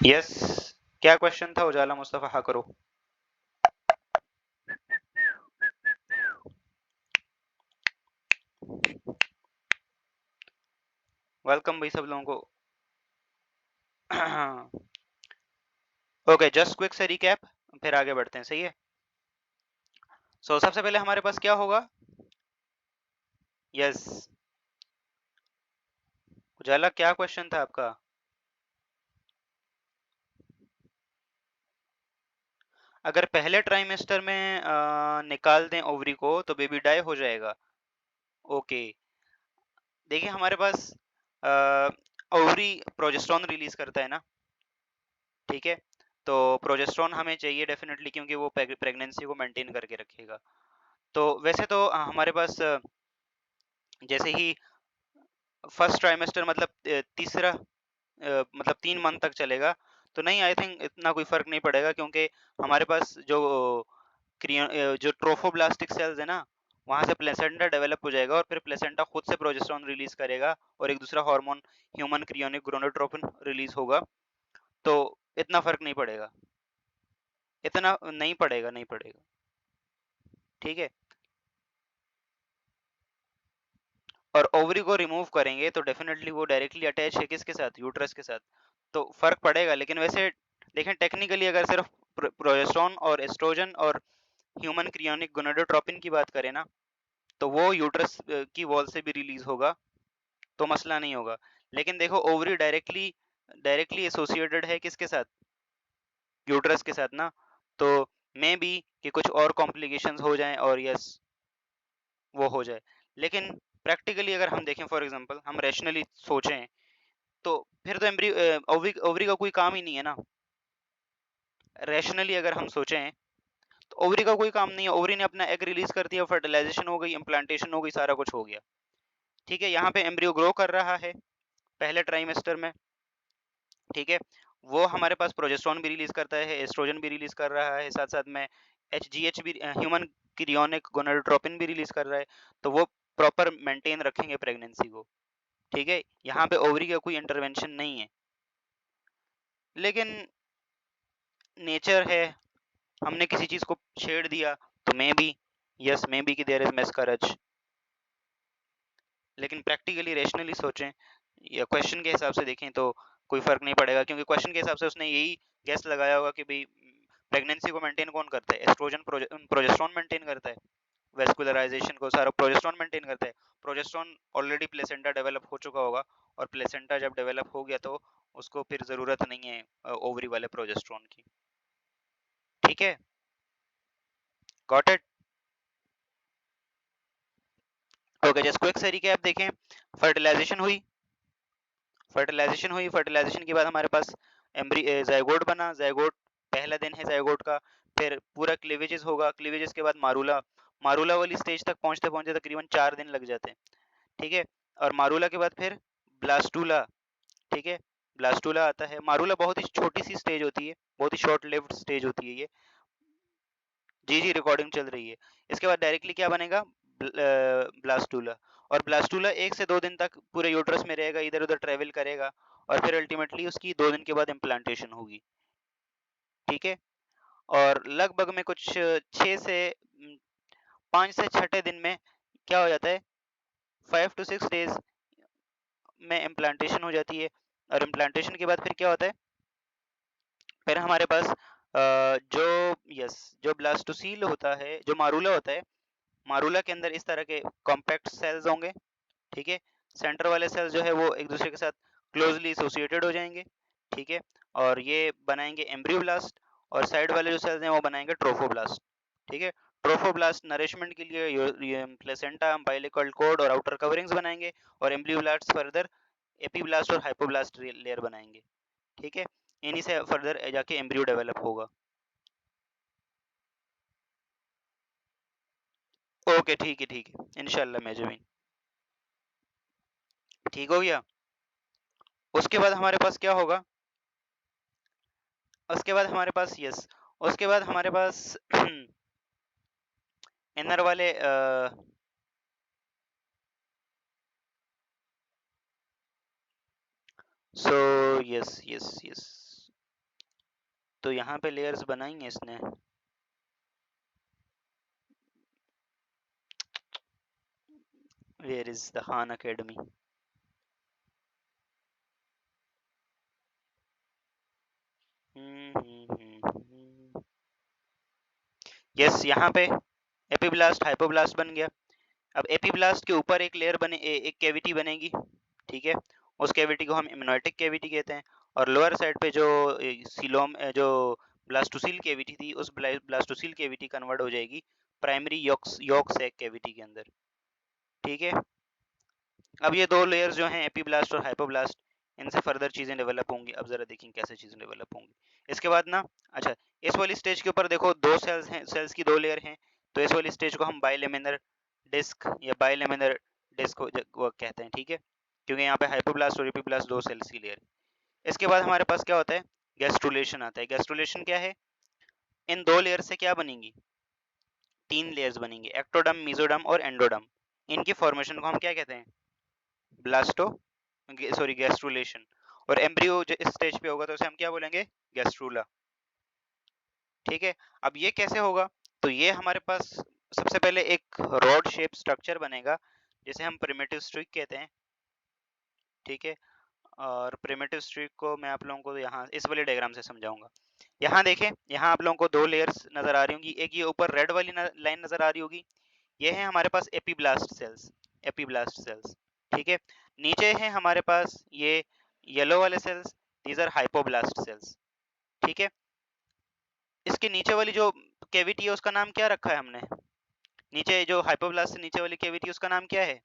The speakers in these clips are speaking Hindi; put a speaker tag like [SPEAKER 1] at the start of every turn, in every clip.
[SPEAKER 1] यस, क्या क्वेश्चन था उजाला मुस्तफा? हाँ करो। वेलकम भाई सब लोगों को। ओके, जस्ट क्विक से रिकैप, फिर आगे बढ़ते हैं, सही है। सबसे पहले हमारे पास क्या होगा? यस, उजाला क्या क्वेश्चन था आपका? अगर पहले ट्राइमेस्टर में निकाल दें ओवरी को तो बेबी डाई हो जाएगा। ओके, देखिए हमारे पास ओवरी प्रोजेस्टेरॉन रिलीज करता है ना, ठीक है। तो प्रोजेस्टेरॉन हमें चाहिए डेफिनेटली, क्योंकि वो प्रेगनेंसी को मेंटेन करके रखेगा। तो वैसे तो हमारे पास जैसे ही फर्स्ट ट्राइमेस्टर मतलब तीसरा मतलब 3 मंथ तक चलेगा, तो नहीं, आई थिंक इतना कोई फर्क नहीं पड़ेगा, क्योंकि हमारे पास जो ट्रोफोब्लास्टिक सेल्स है ना, वहां से प्लेसेंटा डेवलप हो जाएगा, और फिर प्लेसेंटा खुद से प्रोजेस्टेरॉन रिलीज करेगा, और एक दूसरा हार्मोन ह्यूमन क्रियोनिक गोनाडोट्रोपिन रिलीज होगा। तो इतना फर्क नहीं पड़ेगा, इतना नहीं पड़ेगा, नहीं पड़ेगा, ठीक है। और ओवरी को रिमूव करेंगे तो डेफिनेटली वो डायरेक्टली अटैच है किसके साथ? यूट्रस के साथ। तो फर्क पड़ेगा, लेकिन वैसे देखें टेक्निकली, अगर सिर्फ प्रोजेस्टेरॉन और एस्ट्रोजन और ह्यूमन क्रियोनिक गोनाडोट्रोपिन की बात करें ना, तो वो यूट्रस की वॉल से भी रिलीज होगा, तो मसला नहीं होगा। लेकिन देखो ओवरी डायरेक्टली डायरेक्टली एसोसिएटेड है किसके साथ? यूट्रस के साथ ना। तो मे बी कि कुछ और कॉम्प्लिकेशंस हो जाएं, और यस वो हो जाए। लेकिन प्रैक्टिकली अगर हम देखें, फॉर एग्जांपल हम रैशनली सोचें, तो फिर तो एम्ब्री ओवरी ओवरी का कोई काम ही नहीं है ना। रैशनली अगर हम सोचें तो ओवरी का कोई काम नहीं है, ओवरी ने अपना एग रिलीज कर दिया, फर्टिलाइजेशन हो गई, इम्प्लांटेशन हो गई, सारा कुछ हो गया, ठीक है। यहाँ पे एम्ब्रियो ग्रो कर रहा है पहले ट्राइमेस्टर में, ठीक है। वो हमारे पास प्रोजेस्टेरॉन भी रिलीज करता है, एस्ट्रोजन भी रिलीज कर रहा है, साथ साथ में एचजीएच भी, ह्यूमन क्रियोनिक गोनाडोट्रोपिन भी रिलीज कर रहा है। तो वो प्रॉपर मेंटेन रखेंगे प्रेगनेंसी को, ठीक है। यहाँ पे ओवरी का कोई इंटरवेंशन नहीं है। लेकिन नेचर है, हमने किसी चीज को छेड़ दिया, तो may be, yes may be कि देयर इज मिसकैरेज। लेकिन प्रैक्टिकली रेशनली सोचें या क्वेश्चन के हिसाब से देखें तो कोई फर्क नहीं पड़ेगा, क्योंकि क्वेश्चन के हिसाब से उसने यही गेस लगाया होगा कि भाई प्रेगनेंसी को मेंटेन कौन करता है? एस्ट्रोजन प्रोजेस्टेरॉन मेंटेन करता है, वेस्कुलराइजेशन को सारा प्रोजेस्टेरॉन मेंटेन करता है। प्रोजेस्टेरॉन ऑलरेडी प्लेसेंटा डेवलप हो चुका होगा, और प्लेसेंटा जब डेवलप हो गया तो उसको फिर जरूरत नहीं है ओवरी वाले प्रोजेस्टेरॉन की, ठीक है। Got it? Okay, just quick से रिकैप देखें। फर्टिलाइजेशन हुई, फर्टिलाइजेशन के बाद हमारे पास एम्ब्री जाइगोट बना, जाइगोट पहला दिन है जाइगोट का। फिर पूरा क्लीवेजेस होगा, क्लीवेजेस के बाद मारूला, मारूला वाली स्टेज तक पहुंचते पहुंचते तकरीबन 4 दिन लग जाते हैं, ठीक है। और मारूला के बाद फिर ब्लास्टूला, ठीक है। ब्लास्टूला आता है। मारूला बहुत ही छोटी सी स्टेज होती है, बहुत ही शॉर्ट लिव्ड स्टेज होती है ये। जी जी, रिकॉर्डिंग चल रही है। इसके बाद डायरेक्टली क्या बनेगा? ब्लास्टूला। और ब्लास्टूला 1 से 2 दिन तक पूरे यूट्रस में रहेगा, इधर उधर ट्रेवल करेगा, और फिर अल्टीमेटली उसकी 2 दिन के बाद इम्प्लांटेशन होगी, ठीक है। और लगभग में कुछ 5 से 6 दिन में क्या हो जाता है? 5 to 6 days में इम्प्लांटेशन हो जाती है। और इम्प्लांटेशन के बाद फिर क्या होता है? फिर हमारे पास जो यस जो ब्लास्टोसील होता है, जो मारूला होता है, मारूला के अंदर इस तरह के कॉम्पैक्ट सेल्स होंगे, ठीक है। सेंटर वाले सेल्स जो है वो एक दूसरे के साथ क्लोजली एसोसिएटेड हो जाएंगे, ठीक है। और ये बनाएंगे एम्ब्रियोब्लास्ट, और साइड वाले जो सेल्स हैं वो बनाएंगे ट्रोफोब्लास्ट, ठीक है। ट्रोफोब्लास्ट नरिशमेंट के लिए प्लेसेंटा, अम्बिलिकल कॉर्ड और आउटर कवरिंग्स बनाएंगे, और एम्ब्रियोब्लास्ट फर्दर एपीब्लास्ट और हाइपोब्लास्ट लेयर बनाएंगे, ठीक है। इन्हीं से फर्दर जाके एम्ब्रियो डेवलप होगा। ओके, ठीक है, ठीक है, इंशाल्लाह मेजविन। ठीक हो गया। उसके बाद हमारे पास क्या होगा? उसके बाद हमारे पास यस उसके बाद हमारे पास इनर वाले सो यस यस यस तो यहाँ पे लेयर्स बनाई हैं इसने। Where is the Khan Academy? Yes, यहाँ पे एपीब्लास्ट हाइपोब्लास्ट बन गया। अब एपीब्लास्ट के ऊपर एक लेयर बने, एक कैविटी बनेगी, ठीक है। उस कैविटी को हम इम्यूनोटिक कैविटी कहते हैं। और लोअर साइड पे जो सीलोम जो ब्लास्टोसिल कैविटी थी, उस ब्लास्टोसिल कैविटी कन्वर्ट हो जाएगी प्राइमरी यॉक सैक कैविटी के अंदर, ठीक है। अब ये दो लेयर्स जो हैं एपीब्लास्ट और हाइपोब्लास्ट, इनसे फर्दर चीजें डेवलप होंगी। अब जरा देखें कैसे चीजें डेवलप होंगी इसके बाद ना। अच्छा, इस वाली स्टेज के ऊपर देखो दो सेल्स हैं, सेल्स की दो लेयर हैं। तो इस वाली स्टेज को हम बाइलेमिनर डिस्क या बाइलेमिनर डिस्क वो कहते हैं, ठीक है, क्योंकि यहाँ पे हाइपोब्लास्ट और एपीब्लास्ट दो सेल्स की लेयर। इसके बाद हमारे पास क्या होता है, गैस्ट्रुलेशन आता है। गैस्ट्रुलेशन क्या है, इन दो लेयर से क्या बनेंगी, तीन लेयर्स बनेंगी, एक्टोडर्म, मेसोडर्म और एंडोडर्म। इनकी फॉर्मेशन को हम क्या कहते हैं, ब्लास्टो सॉरी गैस्ट्रुलेशन। और एम्ब्रियो जो इस स्टेज पे होगा तो उसे हम क्या बोलेंगे, गैस्ट्रूला, ठीक है। अब ये कैसे होगा, तो ये हमारे पास सबसे पहले एक रॉड शेप स्ट्रक्चर बनेगा जिसे हम प्रिमिटिव स्ट्रिक कहते हैं, ठीक है। और प्रिमिटिव स्ट्रिक को मैं आप लोगों को यहाँ इस वाले डायग्राम से समझाऊंगा। यहाँ देखें, यहाँ आप लोगों को दो लेयर्स नजर आ रही होंगी। एक ये ऊपर रेड वाली लाइन नजर आ रही होगी, ये है हमारे पास एपीब्लास्ट सेल्स, एपीब्लास्ट सेल्स, ठीक है। नीचे है हमारे पास ये येलो वाले cells, these are hypoblast cells, ठीक है। इसके नीचे वाली जो कैविटी है उसका नाम क्या रखा है हमने, नीचे जो हाइपोब्लास्ट से नीचे वाली कैविटी उसका नाम क्या है,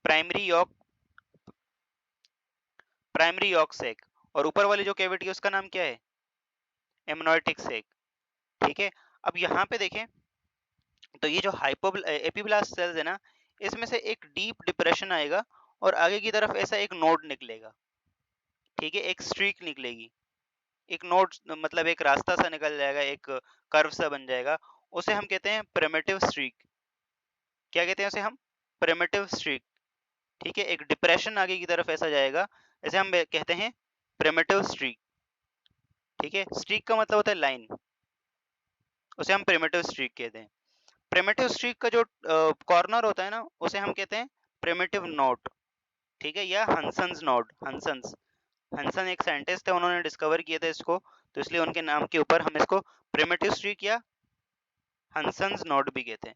[SPEAKER 1] primary yolk, primary yolk sac. और ऊपर वाली जो कैविटी है उसका नाम क्या है, एमनोटिक सैक, ठीक है। अब यहाँ पे देखें तो ये जो एपीब्लास्ट सेल्स है ना, इसमें से एक डीप डिप्रेशन आएगा और आगे की तरफ ऐसा एक नोड निकलेगा, ठीक है, एक स्ट्रीक निकलेगी, एक नोड मतलब एक रास्ता सा निकल जाएगा, एक कर्व सा बन जाएगा, उसे हम कहते हैं प्रिमिटिव स्ट्रीक। क्या कहते हैं उसे हम, प्रिमिटिव स्ट्रीक, ठीक है। एक डिप्रेशन आगे की तरफ ऐसा जाएगा, इसे हम कहते हैं प्रिमिटिव स्ट्रीक, ठीक है। स्ट्रीक का मतलब होता है लाइन, उसे हम प्रिमिटिव स्ट्रीक कहते हैं। प्रिमिटिव स्ट्रीक का जो कॉर्नर होता है ना, उसे हम कहते हैं प्रिमिटिव नोड, ठीक है, या हंसन्स नोड। हंसन एक साइंटिस्ट है, उन्होंने डिस्कवर किया था इसको, तो इसलिए उनके नाम के ऊपर हम इसको प्रिमिटिव स्ट्रीक या हंसन्स नोड भी कहते हैं।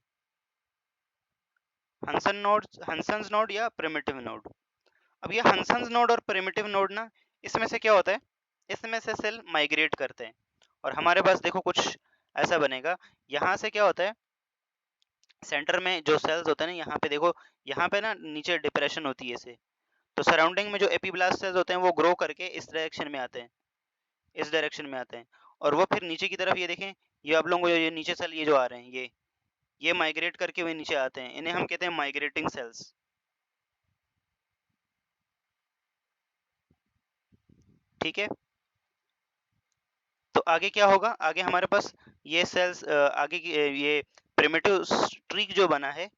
[SPEAKER 1] हंसन्स नोड या प्रिमिटिव नोड। अब ये हंसन्स नोड और प्रिमिटिव नोड ना, इसमें से क्या होता है, इसमें से सेल माइग्रेट करते हैं और हमारे पास देखो कुछ ऐसा बनेगा। यहाँ से क्या होता है, सेंटर में जो सेल्स होते हैं ना, यहाँ पे देखो, यहाँ पे ना नीचे डिप्रेशन होती है इसे, तो सराउंडिंग में जो एपीब्लास्ट सेल्स होते हैं वो ग्रो करके इस डायरेक्शन में आते हैं, इस डायरेक्शन में आते हैं। और वो फिर नीचे की तरफ, ये देखें, ये आप लोगों को ये नीचे सेल ये जो आ रहे हैं, ये माइग्रेट करके वे नीचे आते हैं, इन्हें हम कहते हैं माइग्रेटिंग सेल्स, ठीक है। तो आगे क्या होगा, आगे हमारे पास ये सेल्स आगे की ये प्रिमिटिव स्ट्रीक जो बना है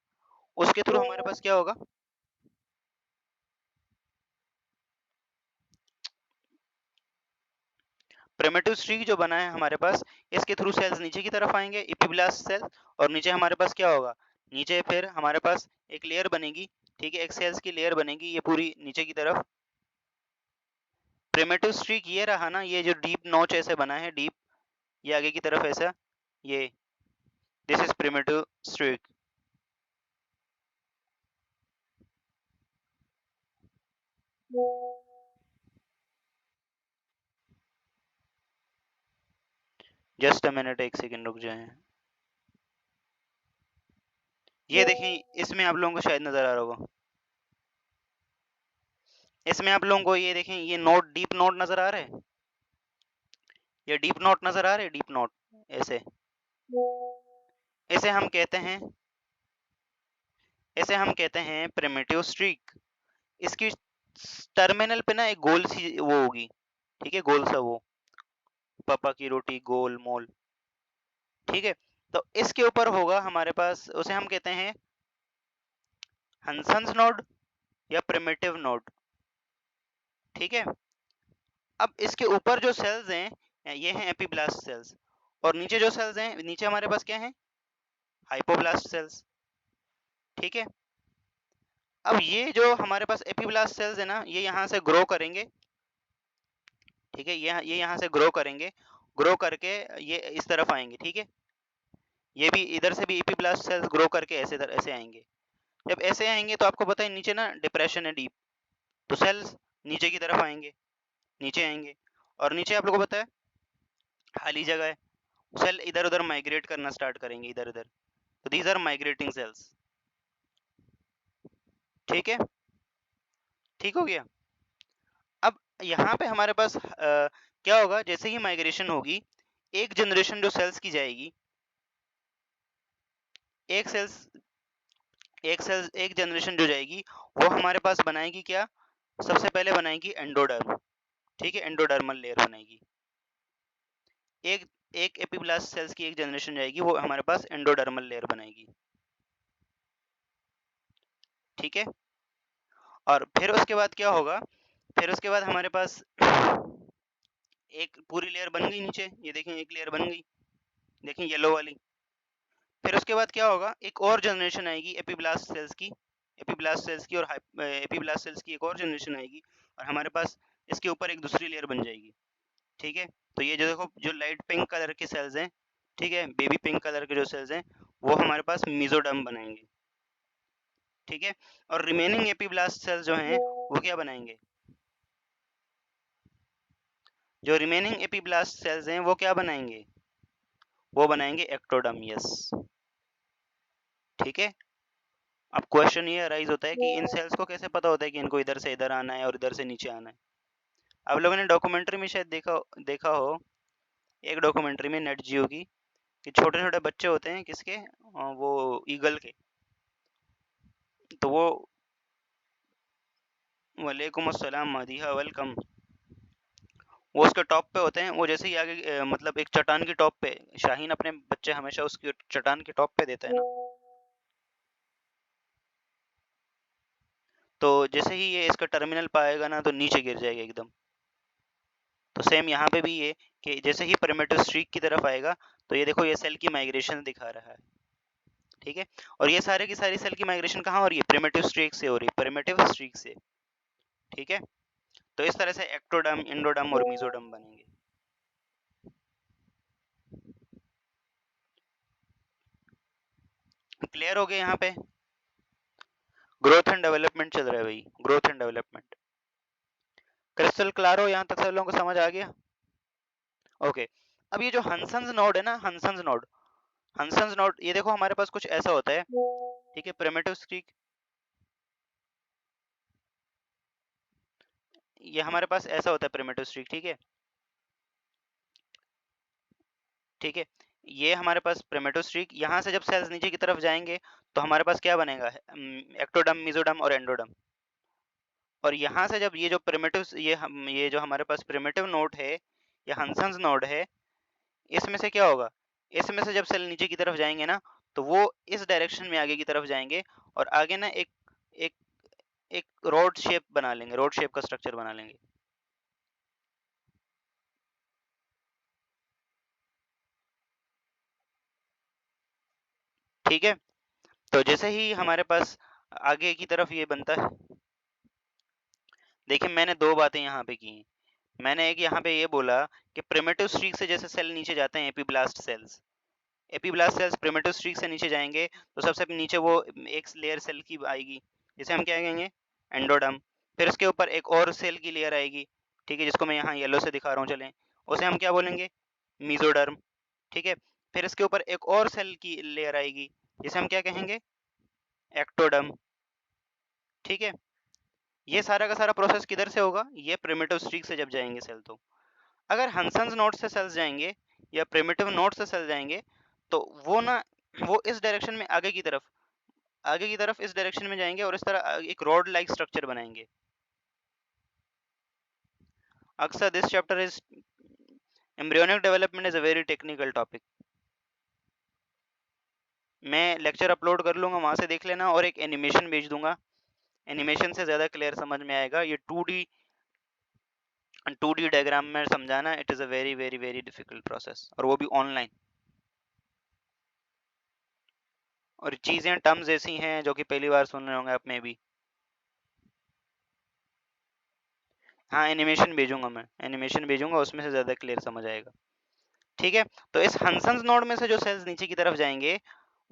[SPEAKER 1] उसके थ्रू हमारे पास क्या होगा, प्रिमिटिव स्ट्रीक जो बना है हमारे पास, इसके थ्रू सेल्स नीचे की तरफ आएंगे, एपिब्लास्ट सेल। और नीचे हमारे पास क्या होगा, नीचे फिर हमारे पास एक लेयर बनेगी, ठीक है, एक सेल्स की लेयर बनेगी, ये पूरी नीचे की तरफ। प्रिमिटिव स्ट्रीक ये रहा ना, ये जो डीप नॉच ऐसे बना है, डीप, ये आगे की तरफ ऐसा, ये this is primitive streak. Just a minute, एक सेकंड रुक जाए। ये देखें, इसमें आप लोगों को शायद नजर आ रहा होगा, इसमें आप लोगों को ये देखें, ये नोट, डीप नोट नजर आ रहा है, ये डीप नोट नजर आ रहे हैं, डीप नोट ऐसे, इसे हम कहते हैं, इसे हम कहते हैं प्रिमिटिव स्ट्रीक। इसकी टर्मिनल पे ना एक गोल सी वो होगी, ठीक है, गोल सा वो, पापा की रोटी गोल मोल, ठीक है। तो इसके ऊपर होगा हमारे पास, उसे हम कहते हैं हंसन्स नोड या प्रिमिटिव नोड, ठीक है। अब इसके ऊपर जो सेल्स हैं, ये हैं एपिब्लास्ट सेल्स। और नीचे जो सेल्स हैं, नीचे हमारे पास क्या है, हाइपोब्लास्ट सेल्स। ठीक है, अब ये जो हमारे पास एपिब्लास्ट सेल्स है ना, ये यहाँ से ग्रो करेंगे। ठीक है, ये यहाँ से ग्रो करेंगे, ग्रो करके ये इस तरफ आएंगे। ठीक है, ये भी इधर से भी एपिब्लास्ट सेल्स ग्रो करके ऐसे आएंगे। जब ऐसे आएंगे तो आपको पता है नीचे ना डिप्रेशन है डीप, तो सेल्स नीचे की तरफ आएंगे, नीचे आएंगे। और नीचे आप लोगों को पता है खाली जगह है, सेल इधर उधर माइग्रेट करना स्टार्ट करेंगे, इधर उधर। तो दीज आर माइग्रेटिंग सेल्स। ठीक है, ठीक हो गया। अब यहाँ पे हमारे पास क्या होगा, जैसे ही माइग्रेशन होगी, एक जनरेशन जो सेल्स की जाएगी, एक जनरेशन जो जाएगी, वो हमारे पास बनाएगी क्या, सबसे पहले बनाएगी एंडोडर्म। ठीक है, एंडोडर्मल लेयर बनाएगी। एक एक एपिब्लास्ट सेल्स की एक जनरेशन जाएगी, वो हमारे पास एंडोडर्मल लेयर बनाएगी। ठीक है, और फिर उसके बाद क्या होगा, फिर उसके बाद हमारे पास एक पूरी लेयर बन गई नीचे, ये देखें एक लेयर बन गई, देखें येलो वाली। फिर उसके बाद क्या होगा, एक और जनरेशन आएगी एपिब्लास्ट सेल्स की, और एपिब्लास्ट सेल्स की एक और जनरेशन आएगी, और हमारे पास इसके ऊपर एक दूसरी लेयर बन जाएगी। ठीक है, तो ये जो देखो, जो लाइट पिंक कलर के सेल्स हैं, ठीक है, बेबी पिंक कलर के जो सेल्स हैं, वो हमारे पास मेसोडर्म बनाएंगे। ठीक है, और रिमेनिंग एपिब्लास्ट सेल्स जो हैं, वो क्या बनाएंगे, जो रिमेनिंग एपिब्लास्ट सेल्स हैं, वो क्या बनाएंगे, वो बनाएंगे एक्टोडर्म। यस, ठीक है। अब क्वेश्चन ये अराइज होता है कि इन सेल्स को कैसे पता होता है कि इनको इधर से इधर आना है और इधर से नीचे आना है। आप लोगों ने डॉक्यूमेंट्री में शायद देखा हो, एक डॉक्यूमेंट्री में नेट जियो की, कि छोटे छोटे बच्चे होते हैं किसके, वो ईगल के। तो वो, वालेकुम अस्सलाम मदीहा, वेलकम। वो उसके टॉप पे होते हैं, वो जैसे ही आगे मतलब एक चट्टान की टॉप पे, शाहीन अपने बच्चे हमेशा उसकी चट्टान की टॉप पे देता है ना, तो जैसे ही ये इसका टर्मिनल पाएगा ना, तो नीचे गिर जाएगा एकदम। तो सेम यहाँ पे भी ये, कि जैसे ही प्रिमिटिव स्ट्रीक की तरफ आएगा, तो ये देखो, ये सेल की माइग्रेशन दिखा रहा है। ठीक है, और ये सारे की सारी सेल की माइग्रेशन कहाँ हो रही है, प्रिमिटिव स्ट्रीक से हो रही है, प्रिमिटिव स्ट्रीक से। ठीक है, तो इस तरह से एक्टोडर्म, इंडोडर्म और मेसोडर्म बनेंगे। क्लियर हो गया यहाँ पे, ग्रोथ एंड डेवलपमेंट चल रहा है भाई, growth and development. Crystal clear हो, यहाँ तक सब लोगों को समझ आ गया। ओके, अब ये जो हंसन्स नोड है ना, हंसन्स नोड, ये देखो हमारे पास कुछ ऐसा होता है। ठीक है, प्रिमिटिव स्ट्रीक, ये हमारे पास ऐसा होता है प्रिमिटिव स्ट्रीक। ठीक है, ठीक है, ये हमारे पास प्रिमिटिव स्ट्रीक, यहाँ से जब सेल्स नीचे की तरफ जाएंगे, तो हमारे पास क्या बनेगा, एक्टोडर्म, मेसोडर्म और एंडोडर्म। और यहाँ से जब ये जो प्रिमिटिव, ये जो हमारे पास प्रिमिटिव नोड है, या हंसन्स नोड है, इसमें से क्या होगा, इसमें से जब सेल नीचे की तरफ जाएंगे ना, तो वो इस डायरेक्शन में आगे की तरफ जाएंगे, और आगे ना एक एक एक रोड शेप बना लेंगे, रोड शेप का स्ट्रक्चर बना लेंगे। ठीक है, तो जैसे ही हमारे पास आगे की तरफ ये बनता है, देखिए मैंने दो बातें यहाँ पे की। मैंने एक यहाँ पे ये बोला कि प्रिमिटिव स्ट्रीक से जैसे सेल नीचे जाते हैं, एपीब्लास्ट सेल्स प्रिमिटिव स्ट्रीक से नीचे जाएंगे, तो सबसे नीचे वो एक लेयर सेल की आएगी, जिसे हम क्या कहेंगे, एंडोडर्म। फिर उसके ऊपर एक और सेल की लेयर आएगी, ठीक है, जिसको मैं यहाँ येलो से दिखा रहा हूँ, चलें, उसे हम क्या बोलेंगे, मीजोडर्म। ठीक है, फिर इसके ऊपर एक और सेल की लेयर आएगी, जिसे हम क्या कहेंगे, एक्टोडर्म। ठीक है, ये सारा का सारा प्रोसेस किधर से होगा, ये प्रिमिटिव स्ट्रीक से जब जाएंगे सेल। तो अगर हंसन्स नोड से सेल्स जाएंगे, या प्रिमिटिव नोड से सेल जाएंगे, तो वो ना, वो इस डायरेक्शन में आगे की तरफ इस डायरेक्शन में जाएंगे, और इस तरह एक रोड लाइक स्ट्रक्चर बनाएंगे। अक्सर this chapter is, embryonic development is a very technical topic. मैं लेक्चर अपलोड कर लूंगा, वहां से देख लेना, और एक एनिमेशन भेज दूंगा, एनिमेशन से ज़्यादा क्लियर समझ में आएगा। ये 2D 2D डायग्राम में समझाना it is a very very very difficult process, और वो भी ऑनलाइन। और चीज़ें टर्म्स ऐसी हैं जो कि पहली बार सुन रहे होंगे आप में भी। हाँ, एनिमेशन भेजूंगा, मैं एनिमेशन भेजूंगा, उसमें से ज़्यादा क्लियर समझ आएगा। ठीक है, तो इस हंसन्स नोड में से जो सेल्स नीचे की तरफ जाएंगे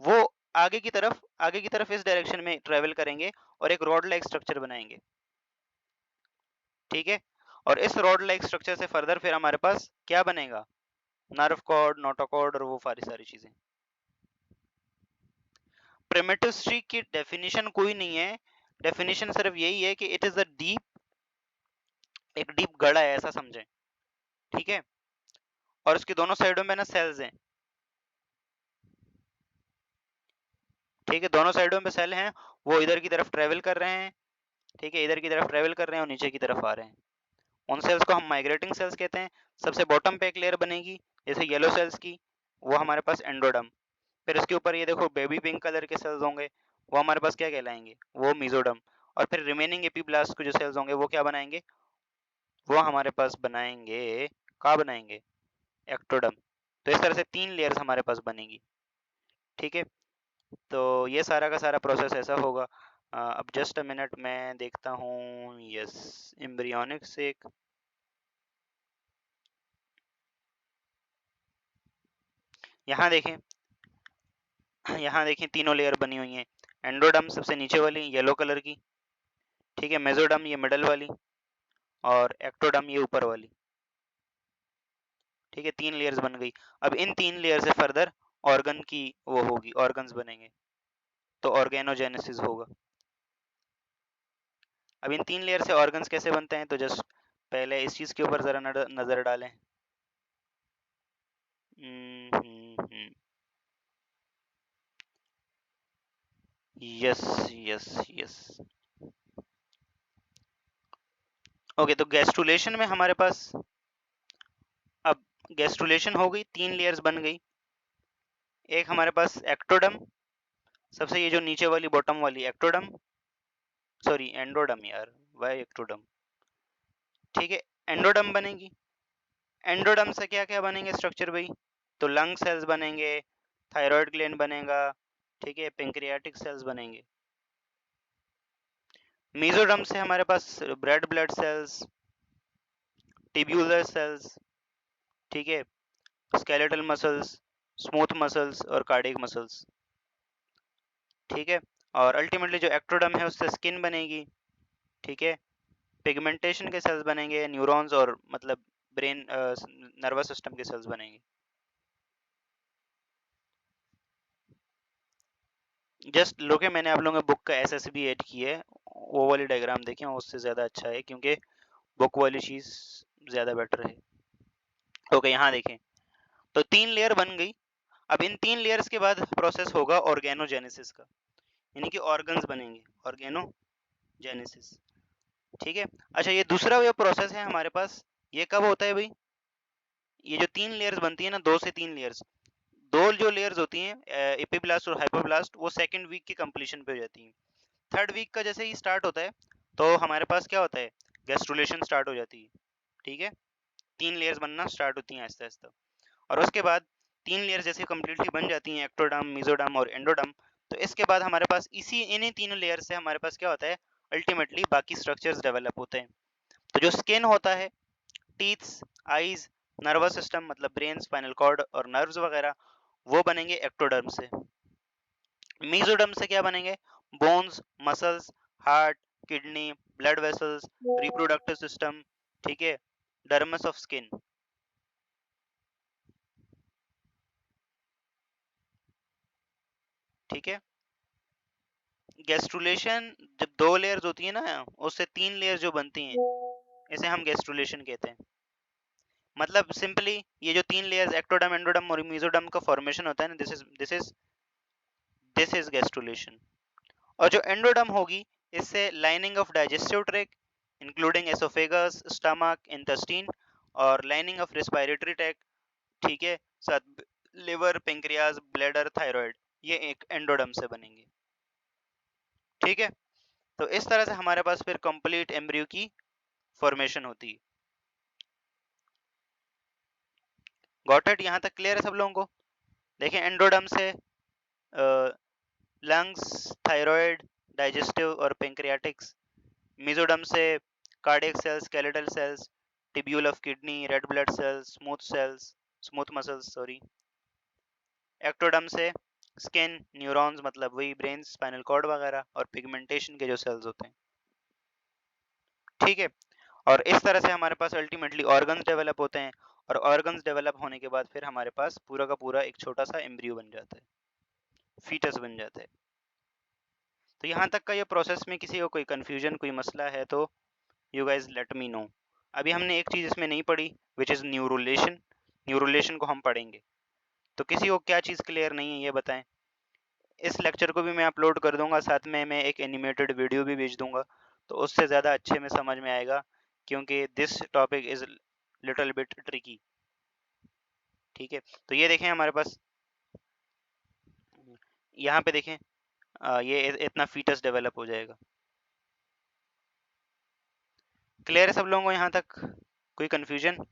[SPEAKER 1] वो आगे की तरफ इस डायरेक्शन में ट्रेवल करेंगे और एक रॉड लाइक स्ट्रक्चर बनाएंगे। ठीक है, और इस रॉड लाइक स्ट्रक्चर से फर्दर फिर हमारे पास क्या बनेगा, नर्व कॉर्ड, नोटोकॉर्ड और वो सारी सारी चीजें। प्रिमिटिव स्ट्रीक की डेफिनेशन कोई नहीं है, डेफिनेशन सिर्फ यही है कि इट इज अ डीप, एक डीप गड़ा है ऐसा समझें। ठीक है, और उसके दोनों साइडों में ना सेल्स हैं। ठीक है, दोनों साइडों में सेल हैं, वो इधर की तरफ ट्रेवल कर रहे हैं। ठीक है, इधर की तरफ ट्रेवल कर रहे हैं और नीचे की तरफ आ रहे हैं। उन सेल्स को हम माइग्रेटिंग सेल्स कहते हैं। सबसे बॉटम पे एक लेयर बनेगी जैसे येलो सेल्स की, वो हमारे पास एंडोडर्म। फिर इसके ऊपर ये देखो बेबी पिंक कलर के सेल्स होंगे, वो हमारे पास क्या कहलाएंगे, वो मेसोडर्म। और फिर रिमेनिंग एपीब्लास्ट के जो सेल्स होंगे वो क्या बनाएंगे, वो हमारे पास बनाएंगे, क्या बनाएंगे, एक्टोडर्म। तो इस तरह से 3 लेयर्स हमारे पास बनेगी। ठीक है, तो ये सारा का सारा प्रोसेस ऐसा होगा। अब जस्ट अ मिनट मैं देखता हूँ। यस, एम्ब्रियोनिक से यहाँ देखें, यहाँ देखें तीनों लेयर बनी हुई हैं। एंडोडर्म सबसे नीचे वाली येलो कलर की, ठीक है, मेसोडर्म ये मिडल वाली, और एक्टोडर्म ये ऊपर वाली। ठीक है, 3 लेयर्स बन गई। अब इन 3 लेयर से फर्दर ऑर्गन की वो होगी, ऑर्गन्स बनेंगे, तो ऑर्गेनोजेनेसिस होगा। अब इन 3 लेयर से ऑर्गन्स कैसे बनते हैं, तो जस्ट पहले इस चीज के ऊपर जरा नजर डालें। Yes yes yes. ओके, तो गैस्ट्रुलेशन में हमारे पास, अब गैस्ट्रुलेशन हो गई, 3 लेयर्स बन गई। एक हमारे पास एक्टोडम, सबसे ये जो नीचे वाली बॉटम वाली एक्टोडम, सॉरी एंडोडम यार, वाई एक्टोडम। ठीक है, एंडोडम बनेगी। एंडोडम से क्या क्या बनेंगे स्ट्रक्चर भाई, तो लंग सेल्स बनेंगे, थायराइड ग्लैंड बनेगा, ठीक है, पेंक्रियाटिक सेल्स बनेंगे। मेसोडर्म से हमारे पास red blood cells, tubular cells, ठीक है, स्केलेटल मसल्स, स्मूथ मसल्स और कार्डियक मसल्स। ठीक है, और अल्टीमेटली जो एक्टोडर्म है उससे स्किन बनेगी। ठीक है, पिगमेंटेशन के सेल्स बनेंगे, न्यूरॉन्स और मतलब ब्रेन नर्वस सिस्टम के सेल्स बनेंगे। जस्ट लोग मैंने आप लोगों के बुक का एसएस भी ऐड की है, वो वाली डायग्राम देखें, उससे ज़्यादा अच्छा है क्योंकि बुक वाली चीज़ ज़्यादा बेटर है। ओके, यहाँ देखें, तो 3 लेयर बन गई। अब इन 3 लेयर्स के बाद प्रोसेस होगा ऑर्गेनोजेनेसिस का, यानी कि ऑर्गन्स बनेंगे, ऑर्गेनोजेनेसिस। ठीक है, अच्छा ये दूसरा जो प्रोसेस है हमारे पास, ये कब होता है भाई, ये जो 3 लेयर्स बनती है ना, 2 से 3 लेयर्स, दो जो लेयर्स होती हैं एपिब्लास्ट और हाइपोब्लास्ट, वो सेकंड वीक की कंप्लीशन पे हो जाती हैं। थर्ड वीक का जैसे ही स्टार्ट होता है तो हमारे पास क्या होता है, गैस्ट्रुलेशन स्टार्ट हो जाती है। ठीक है, 3 लेयर्स बनना स्टार्ट होती हैं आहिस्ता आहिस्ता, और उसके बाद 3 लेयर्स जैसे कंप्लीटली बन जाती हैं, एक्टोडर्म, मेसोडर्म और एंडोडर्म, तो इसके बाद हमारे पास इन्हीं तीनों लेयर से हमारे पास क्या होता है, अल्टीमेटली बाकी स्ट्रक्चर्स डेवलप होते हैं। तो जो स्किन होता है, टीथ्स, आईज, नर्वस सिस्टम मतलब ब्रेन, स्पाइनल कॉर्ड और नर्व्स वगैरह, वो बनेंगे एक्टोडर्म से। मेसोडर्म से क्या बनेंगे, bones, muscles, heart, kidney, blood vessels, reproductive system, ठीक है, डर्मस ऑफ स्किन। ठीक है, गैस्ट्रुलेशन जब 2 लेयर्स होती है ना, उससे 3 लेयर जो बनती हैं, इसे हम गैस्ट्रुलेशन कहते हैं। मतलब सिंपली ये जो 3 लेयर्स एक्टोडर्म, एंडोडर्म और मेसोडर्म का फॉर्मेशन होता है ना, दिस इज गैस्ट्रुलेशन। और जो एंडोडर्म होगी, इससे lining of digestive tract including oesophagus, stomach, intestine और लाइनिंग ऑफ रेस्पिरेटरी ट्रैक्ट, ठीक है, साथ लिवर, पेंक्रियाज, ब्लैडर, थायराइड, ये एक एंडोडर्म से बनेंगे। ठीक है, तो इस तरह से हमारे पास फिर कंप्लीट एम्ब्रियो की फॉर्मेशन होती है। Got it? यहाँ तक क्लियर है सब लोगों को? देखें, एंडोडर्म से लंग्स, थायराइड, डाइजेस्टिव और पेंक्रियाटिक्स। मेसोडर्म से cardiac cells, skeletal cells, tubule of kidney, red blood cells, smooth muscles sorry. Ectoderm से स्किन, न्यूरॉन्स मतलब वही ब्रेन, स्पाइनल कॉर्ड वगैरह, और पिगमेंटेशन के जो सेल्स होते हैं। ठीक है, और इस तरह से हमारे पास अल्टीमेटली ऑर्गन्स डेवलप होते हैं, और ऑर्गन्स डेवलप होने के बाद फिर हमारे पास पूरा का पूरा एक छोटा सा एम्ब्रियो बन जाता है, फीटस बन जाता है। तो यहाँ तक का ये प्रोसेस में किसी को कोई कंफ्यूजन, कोई मसला है तो you guys let me know. अभी हमने एक चीज़ इसमें नहीं पढ़ी, विच इज़ न्यूरोलेशन। न्यूरोलेशन को हम पढ़ेंगे, तो किसी को क्या चीज़ क्लियर नहीं है ये बताएं। इस लेक्चर को भी मैं अपलोड कर दूंगा, साथ में मैं एक एनिमेटेड वीडियो भी भेज दूंगा, तो उससे ज़्यादा अच्छे में समझ में आएगा, क्योंकि this topic is little bit tricky. ठीक है, तो ये देखें हमारे पास, यहाँ पे देखें, ये इतना फीटस डेवलप हो जाएगा। क्लियर है सब लोगों को यहाँ तक? कोई कंफ्यूजन?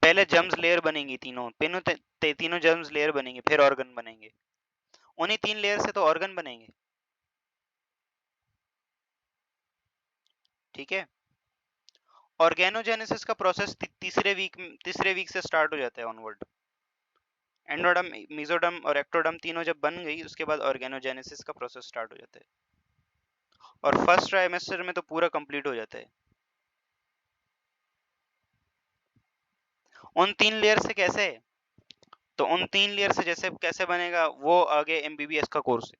[SPEAKER 1] पहले जर्म्स लेयर बनेंगी, तीनों जर्म्स लेयर बनेंगे, फिर ऑर्गन बनेंगे। उन्हीं 3 लेयर से तो ऑर्गन बनेंगे। ठीक है, ऑर्गेनोजेनेसिस का प्रोसेस तीसरे वीक से स्टार्ट हो जाता है ऑनवर्ड। एंडोडर्म, मेसोडर्म और एक्टोडर्म तीनों जब बन गई, उसके बाद ऑर्गेनोजेनेसिस का प्रोसेस स्टार्ट हो जाता है, और फर्स्ट ट्राइमेस्टर में तो पूरा कंप्लीट हो जाता है। उन 3 लेयर से कैसे? तो उन 3 लेयर से जैसे कैसे बनेगा, वो आगे एमबीबीएस का कोर्स है,